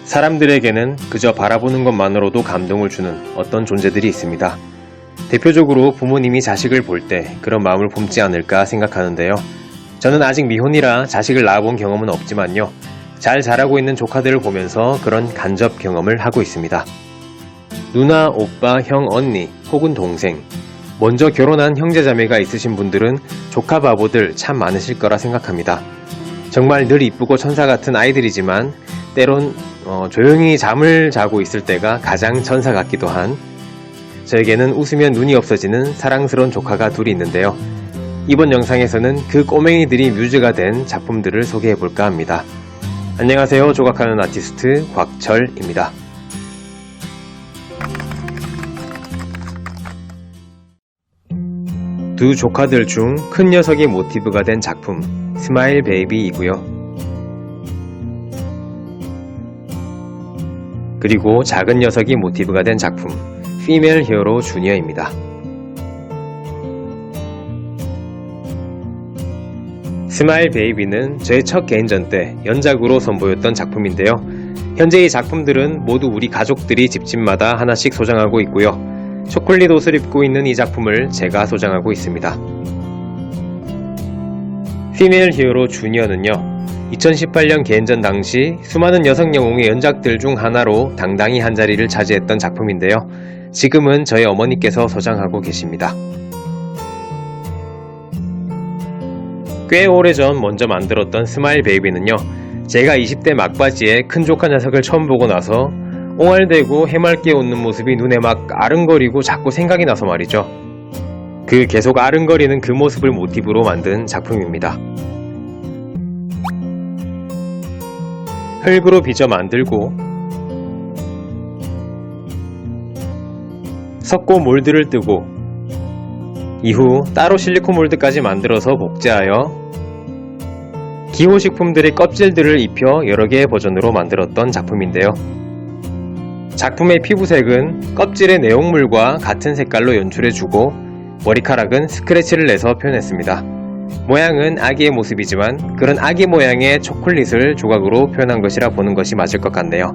사람들에게는 그저 바라보는 것만으로도 감동을 주는 어떤 존재들이 있습니다. 대표적으로 부모님이 자식을 볼 때 그런 마음을 품지 않을까 생각하는데요. 저는 아직 미혼이라 자식을 낳아본 경험은 없지만요. 잘 자라고 있는 조카들을 보면서 그런 간접 경험을 하고 있습니다. 누나, 오빠, 형, 언니 혹은 동생, 먼저 결혼한 형제자매가 있으신 분들은 조카 바보들 참 많으실 거라 생각합니다. 정말 늘 이쁘고 천사 같은 아이들이지만 때론 조용히 잠을 자고 있을 때가 가장 천사 같기도 한, 저에게는 웃으면 눈이 없어지는 사랑스러운 조카가 둘이 있는데요. 이번 영상에서는 그 꼬맹이들이 뮤즈가 된 작품들을 소개해볼까 합니다. 안녕하세요. 조각하는 아티스트 곽철입니다. 두 조카들 중 큰 녀석이 모티브가 된 작품 스마일 베이비이고요. 그리고 작은 녀석이 모티브가 된 작품 피메일 히어로 주니어입니다. 스마일 베이비는 저의 첫 개인전 때 연작으로 선보였던 작품인데요. 현재 이 작품들은 모두 우리 가족들이 집집마다 하나씩 소장하고 있고요. 초콜릿 옷을 입고 있는 이 작품을 제가 소장하고 있습니다. 피메일 히어로 주니어는요, 2018년 개인전 당시 수많은 여성 영웅의 연작들 중 하나로 당당히 한 자리를 차지했던 작품인데요. 지금은 저희 어머니께서 소장하고 계십니다. 꽤 오래전 먼저 만들었던 스마일 베이비는요, 제가 20대 막바지에 큰 조카 녀석을 처음 보고 나서 옹알대고 해맑게 웃는 모습이 눈에 막 아른거리고 자꾸 생각이 나서 말이죠. 그 계속 아른거리는 그 모습을 모티브로 만든 작품입니다. 흙으로 빚어 만들고 석고 몰드를 뜨고 이후 따로 실리콘 몰드까지 만들어서 복제하여 기호식품들의 껍질들을 입혀 여러 개의 버전으로 만들었던 작품인데요. 작품의 피부색은 껍질의 내용물과 같은 색깔로 연출해주고 머리카락은 스크래치를 내서 표현했습니다. 모양은 아기의 모습이지만 그런 아기 모양의 초콜릿을 조각으로 표현한 것이라 보는 것이 맞을 것 같네요.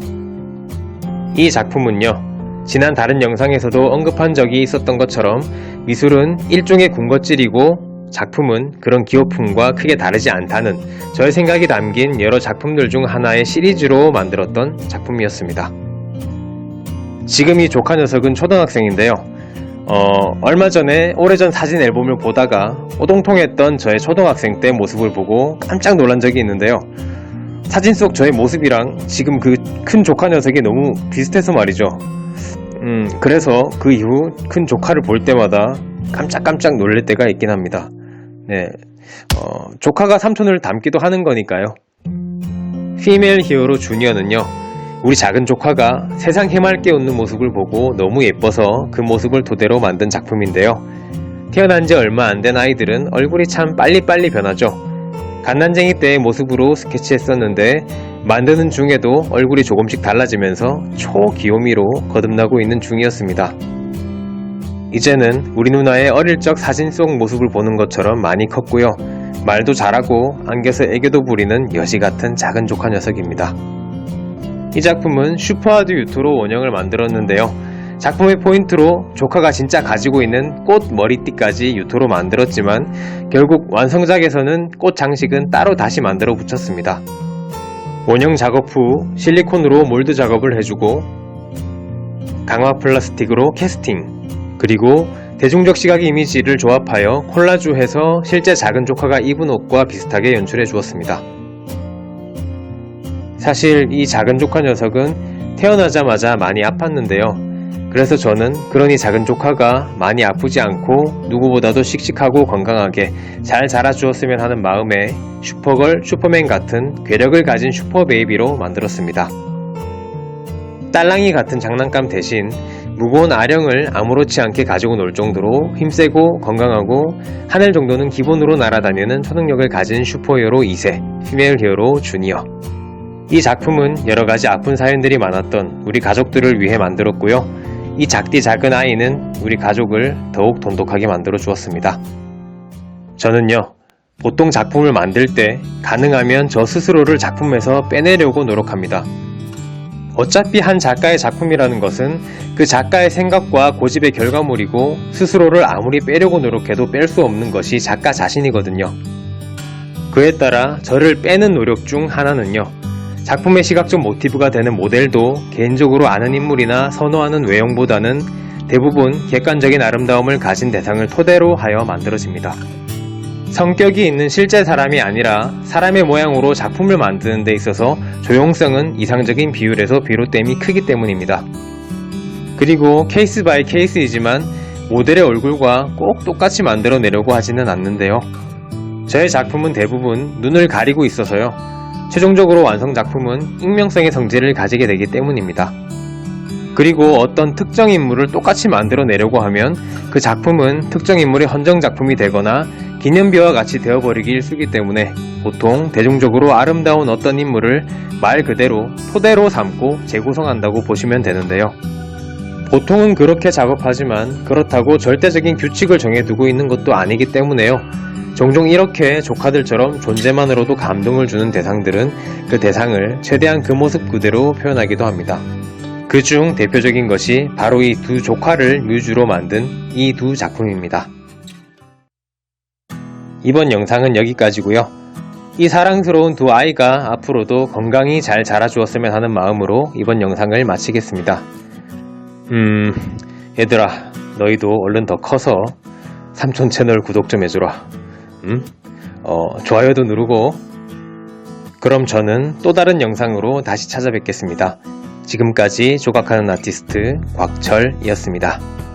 이 작품은요, 지난 다른 영상에서도 언급한 적이 있었던 것처럼 미술은 일종의 군것질이고 작품은 그런 기호품과 크게 다르지 않다는 저의 생각이 담긴 여러 작품들 중 하나의 시리즈로 만들었던 작품이었습니다. 지금 이 조카 녀석은 초등학생인데요. 얼마 전에 오래전 사진 앨범을 보다가 오동통했던 저의 초등학생 때 모습을 보고 깜짝 놀란 적이 있는데요. 사진 속 저의 모습이랑 지금 그 큰 조카 녀석이 너무 비슷해서 말이죠. 그래서 그 이후 큰 조카를 볼 때마다 깜짝 놀랄 때가 있긴 합니다. 네, 조카가 삼촌을 닮기도 하는 거니까요. 피메일 히어로 주니어는요, 우리 작은 조카가 세상 해맑게 웃는 모습을 보고 너무 예뻐서 그 모습을 토대로 만든 작품인데요. 태어난 지 얼마 안 된 아이들은 얼굴이 참 빨리빨리 변하죠. 갓난쟁이 때의 모습으로 스케치했었는데 만드는 중에도 얼굴이 조금씩 달라지면서 초귀요미로 거듭나고 있는 중이었습니다. 이제는 우리 누나의 어릴 적 사진 속 모습을 보는 것처럼 많이 컸고요. 말도 잘하고 안겨서 애교도 부리는 여시 같은 작은 조카 녀석입니다. 이 작품은 슈퍼하드 유토로 원형을 만들었는데요. 작품의 포인트로 조카가 진짜 가지고 있는 꽃 머리띠까지 유토로 만들었지만 결국 완성작에서는 꽃 장식은 따로 다시 만들어 붙였습니다. 원형 작업 후 실리콘으로 몰드 작업을 해주고 강화 플라스틱으로 캐스팅, 그리고 대중적 시각 이미지를 조합하여 콜라주해서 실제 작은 조카가 입은 옷과 비슷하게 연출해 주었습니다. 사실 이 작은 조카 녀석은 태어나자마자 많이 아팠는데요. 그래서 저는 그런 이 작은 조카가 많이 아프지 않고 누구보다도 씩씩하고 건강하게 잘 자라주었으면 하는 마음에 슈퍼걸, 슈퍼맨 같은 괴력을 가진 슈퍼베이비로 만들었습니다. 딸랑이 같은 장난감 대신 무거운 아령을 아무렇지 않게 가지고 놀 정도로 힘세고 건강하고 하늘 정도는 기본으로 날아다니는 초능력을 가진 슈퍼히어로 2세 피메일 히어로 주니어. 이 작품은 여러가지 아픈 사연들이 많았던 우리 가족들을 위해 만들었고요. 이 작디 작은 아이는 우리 가족을 더욱 돈독하게 만들어 주었습니다. 저는요, 보통 작품을 만들 때 가능하면 저 스스로를 작품에서 빼내려고 노력합니다. 어차피 한 작가의 작품이라는 것은 그 작가의 생각과 고집의 결과물이고 스스로를 아무리 빼려고 노력해도 뺄 수 없는 것이 작가 자신이거든요. 그에 따라 저를 빼는 노력 중 하나는요. 작품의 시각적 모티브가 되는 모델도 개인적으로 아는 인물이나 선호하는 외형보다는 대부분 객관적인 아름다움을 가진 대상을 토대로 하여 만들어집니다. 성격이 있는 실제 사람이 아니라 사람의 모양으로 작품을 만드는 데 있어서 조용성은 이상적인 비율에서 비롯됨이 크기 때문입니다. 그리고 케이스 바이 케이스이지만 모델의 얼굴과 꼭 똑같이 만들어내려고 하지는 않는데요. 저의 작품은 대부분 눈을 가리고 있어서요. 최종적으로 완성 작품은 익명성의 성질을 가지게 되기 때문입니다. 그리고 어떤 특정 인물을 똑같이 만들어내려고 하면 그 작품은 특정 인물의 헌정 작품이 되거나 기념비와 같이 되어버리기 일쑤이기 때문에 보통 대중적으로 아름다운 어떤 인물을 말 그대로 토대로 삼고 재구성한다고 보시면 되는데요. 보통은 그렇게 작업하지만 그렇다고 절대적인 규칙을 정해두고 있는 것도 아니기 때문에요. 종종 이렇게 조카들처럼 존재만으로도 감동을 주는 대상들은 그 대상을 최대한 그 모습 그대로 표현하기도 합니다. 그중 대표적인 것이 바로 이 두 조카를 뮤즈로 만든 이 두 작품입니다. 이번 영상은 여기까지고요. 이 사랑스러운 두 아이가 앞으로도 건강히 잘 자라주었으면 하는 마음으로 이번 영상을 마치겠습니다. 얘들아, 너희도 얼른 더 커서 삼촌 채널 구독 좀 해주라. 좋아요도 누르고. 그럼 저는 또 다른 영상으로 다시 찾아뵙겠습니다. 지금까지 조각하는 아티스트 곽철이었습니다.